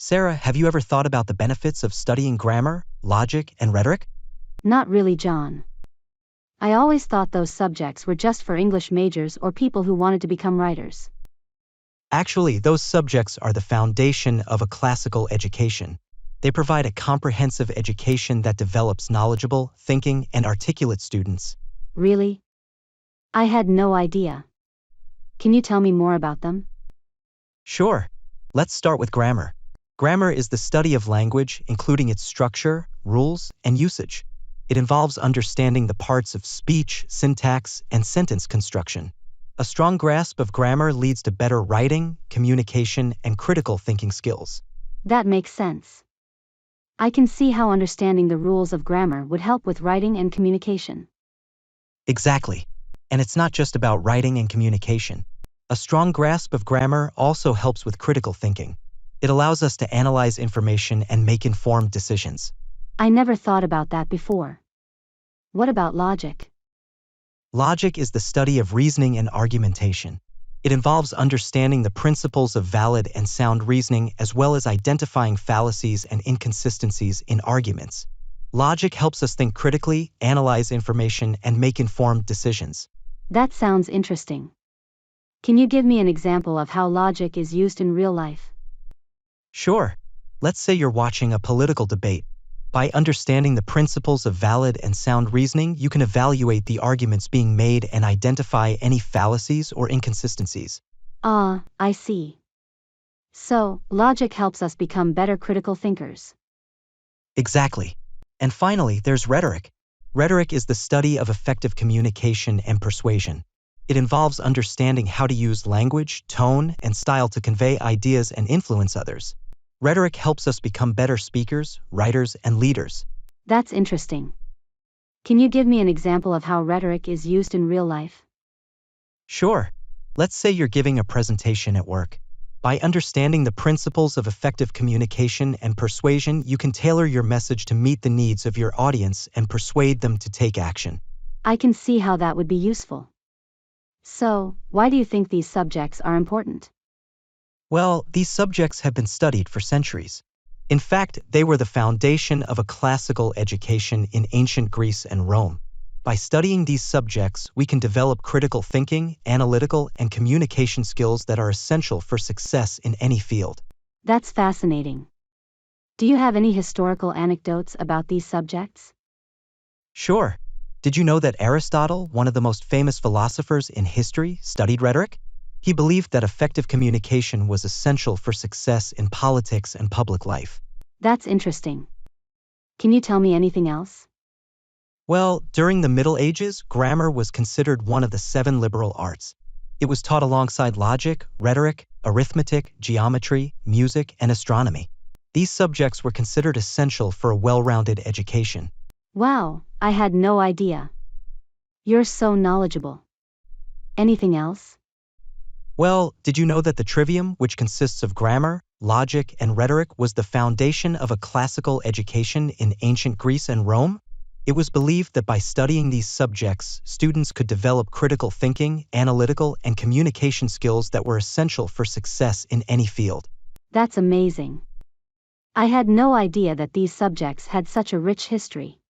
Sarah, have you ever thought about the benefits of studying grammar, logic, and rhetoric? Not really, John. I always thought those subjects were just for English majors or people who wanted to become writers. Actually, those subjects are the foundation of a classical education. They provide a comprehensive education that develops knowledgeable, thinking, and articulate students. Really? I had no idea. Can you tell me more about them? Sure. Let's start with grammar. Grammar is the study of language, including its structure, rules, and usage. It involves understanding the parts of speech, syntax, and sentence construction. A strong grasp of grammar leads to better writing, communication, and critical thinking skills. That makes sense. I can see how understanding the rules of grammar would help with writing and communication. Exactly. And it's not just about writing and communication. A strong grasp of grammar also helps with critical thinking. It allows us to analyze information and make informed decisions. I never thought about that before. What about logic? Logic is the study of reasoning and argumentation. It involves understanding the principles of valid and sound reasoning as well as identifying fallacies and inconsistencies in arguments. Logic helps us think critically, analyze information, and make informed decisions. That sounds interesting. Can you give me an example of how logic is used in real life? Sure. Let's say you're watching a political debate. By understanding the principles of valid and sound reasoning, you can evaluate the arguments being made and identify any fallacies or inconsistencies. I see. So, logic helps us become better critical thinkers. Exactly. And finally, there's rhetoric. Rhetoric is the study of effective communication and persuasion. It involves understanding how to use language, tone, and style to convey ideas and influence others. Rhetoric helps us become better speakers, writers, and leaders. That's interesting. Can you give me an example of how rhetoric is used in real life? Sure. Let's say you're giving a presentation at work. By understanding the principles of effective communication and persuasion, you can tailor your message to meet the needs of your audience and persuade them to take action. I can see how that would be useful. So, why do you think these subjects are important? Well, these subjects have been studied for centuries. In fact, they were the foundation of a classical education in ancient Greece and Rome. By studying these subjects, we can develop critical thinking, analytical, and communication skills that are essential for success in any field. That's fascinating. Do you have any historical anecdotes about these subjects? Sure. Did you know that Aristotle, one of the most famous philosophers in history, studied rhetoric? He believed that effective communication was essential for success in politics and public life. That's interesting. Can you tell me anything else? Well, during the Middle Ages, grammar was considered one of the 7 liberal arts. It was taught alongside logic, rhetoric, arithmetic, geometry, music, and astronomy. These subjects were considered essential for a well-rounded education. Wow, I had no idea. You're so knowledgeable. Anything else? Well, did you know that the Trivium, which consists of grammar, logic, and rhetoric, was the foundation of a classical education in ancient Greece and Rome? It was believed that by studying these subjects, students could develop critical thinking, analytical, and communication skills that were essential for success in any field. That's amazing. I had no idea that these subjects had such a rich history.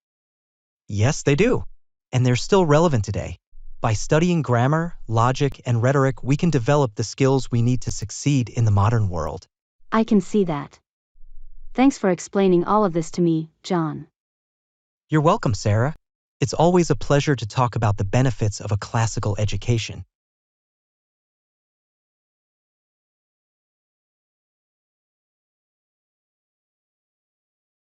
Yes, they do. And they're still relevant today. By studying grammar, logic, and rhetoric, we can develop the skills we need to succeed in the modern world. I can see that. Thanks for explaining all of this to me, John. You're welcome, Sarah. It's always a pleasure to talk about the benefits of a classical education.